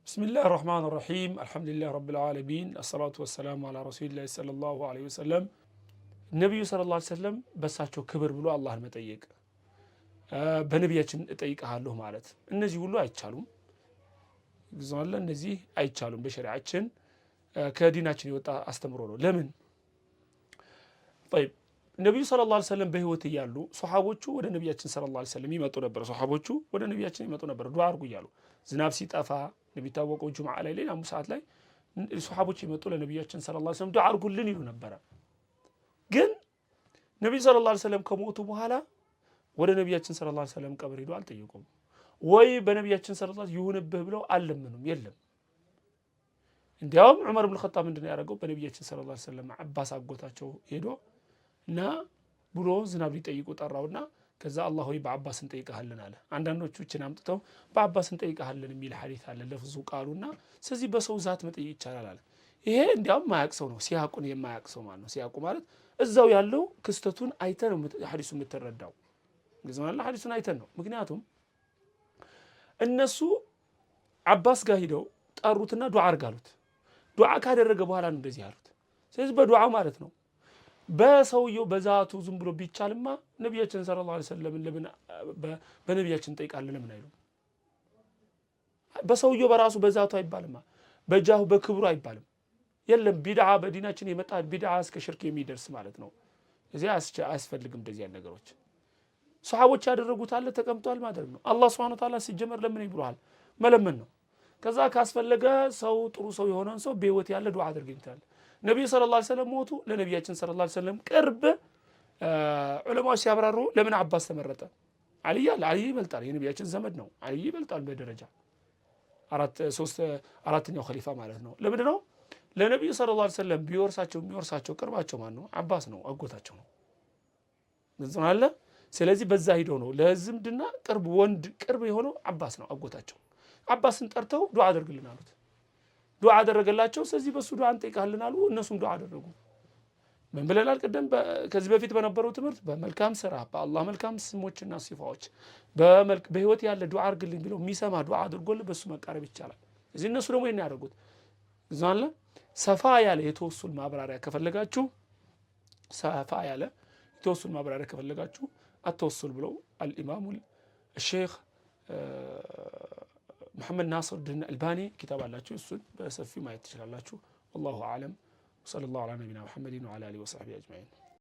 بسم الله الرحمن الرحيم الحمد لله رب العالمين الصلاة والسلام على رسول الله صلى الله عليه وسلم النبي صلى الله عليه وسلم በሳቸው ክብር ብሎ አላህን መጠየቅ በነቢያችን እጠይቅሃለሁ ማለት እነዚህ ሁሉ አይቻሉም ግዛለ እነዚህ አይቻሉም በሸሪዓችን ከዲናችን የወጣ አስተምሮ ነው ለምን طيب ነብዩ ሰለላሁ ዐለይሂ ወሰለም በህይወት እያሉ ሱሐቦቹ ወደ ነብያችን ሰለላሁ ዐለይሂ ወሰለም ይመጡ ነበር ሱሐቦቹ ወደ ነብያችን ይመጡ ነበር ዱዓ አድርጉ እያሉ ዝናብ ሲጠፋ ነብይታወቀው ጁምዓ ላይ ሌላም ሰዓት ላይ ሱሐቦች ይመጡ ለነብያችን ሰለላሁ ዐለይሂ ወሰለም ዱዓ አድርጉልን ይሉ ነበር ግን ነብዩ ሰለላሁ ዐለይሂ ወሰለም ከሞቱ በኋላ ወደ ነብያችን ሰለላሁ ዐለይሂ ወሰለም ቀብር ሄዶ አልጠየቁም ወይ በነብያችን ሰለላሁ ዐለይሂ ወሰለም ይሁንብህ ብለው አልለምኑም የለም እንዲያውም ዑመር ኢብኑ ኸጣብ ምንድነው ያደረገው በነብያችን ሰለላሁ ዐለይሂ ወሰለም አባስ አጎታቸው ሄዶ እና ብሎ ዝናብ ሊጠይቁ ጠራውና ከዛ አላህ ሆይ በአባስ እንጠይቅሃለን አለ አንዳንዶቹ እችን አምጥተው በአባስ እንጠይቅሃለን የሚል ሐዲስ አለ ለፍዙ ቃሉና ስለዚህ በሰው ዛት መጠየቅ ይቻላል አለ ይሄ እንዲያውም ማያቅሰው ነው ሲያቁን የማያቅሰው ማለት ነው ሲያቁ ማለት እዛው ያለው ክስተቱን አይተን ነው ሐዲሱ የምትረዳው ግዝማላ ሐዲሱን አይተን ነው ምክንያቱም እነሱ አባስ ጋር ሄደው ጠሩትና ዱዓ አርጋሉት ዱዓ ካደረገ በኋላ ነው እንደዚህ ያሉት ስለዚህ በዱዓው ማለት ነው በሰውየው በዛቱ ዝም ብሎ ቢቻልማ ነብያችን ሰለላሁ ዐለይሂ ወሰለም ለምን በነብያችን ጠይቃለን ለምን አይሉ በሰውየው በራሱ በዛቱ አይባልማ በጃሁ በክብሩ አይባልም የለም ቢድዓ በዲናችን የመጣ ቢድዓ እስከ ሽርክ የሚደርስ ማለት ነው እዚህ አያስፈልግም እንደዚህ አይነት ነገሮች ሱሐቦች ያደረጉት አለ ተቀምጧል ማድረግ ነው አላህ Subhanahu Wa Ta'ala ሲጀመር ለምን ይብሏል መለመን ነው ከዛ ካስፈለገ ሰው ጥሩ ሰው የሆነን ሰው በህይወት ያለ ዱዓ አድርገንታል ነብዩ ሰለላሁ ዐለይሂ ወሰለም ሞቱ ለነብያችን ሰለላሁ ዐለይሂ ወሰለም ቅርብ ዑለማዎች ሲያብራሩ ለምን አባስ ተመረጠ አሊ ይበልጣል የነብያችን ዘመድ ነው አሊ ይበልጣል በደረጃ አራተኛው ኸሊፋ ማለት ነው ለምን ነው ለነብዩ ሰለላሁ ዐለይሂ ወሰለም የሚወርሳቸው ቅርባቸው ማን ነው አባስ ነው አጎታቸው ነው ግልጽ አለ ስለዚህ በዛ ሄዶ ነው ለዝምድና ቅርብ ወንድ ቅርብ የሆነው አባስ ነው አጎታቸው አባስን ጠርተው ዱዓ አድርግልን አሉት ዱዓ አደረገላቸው ስለዚህ በሱ ዱዓ እንጠይቃለን አሉ እነሱም ዱዓ አደረጉ ምን ብለናል ቀደም ከዚህ በፊት በነበረው ትምህርት በመልካም ስራ በአላህ መልካም ስሞችና ሲፋዎች በህይወት ያለ ዱዓ አድርግልን ብለው የሚሰማ ዱዓ አድርጎል በሱ መቃረብ ይቻላል እዚህ እነሱ ደግሞ ይሄን ያደርጉት ግዛለ ሰፋ ያለ የተወሱል ማብራሪያ ከፈለጋችሁ ሰፋ ያለ የተወሱል ማብራሪያ ከፈለጋችሁ አተወሱል ብለው አልኢማሙ الشيخ محمد ناصر الدين الألباني كتاب አላችሁ እሱን በሰፊው ማየት ትችላላችሁ والله اعلم وصلى الله على نبينا محمد وعلى اله وصحبه اجمعين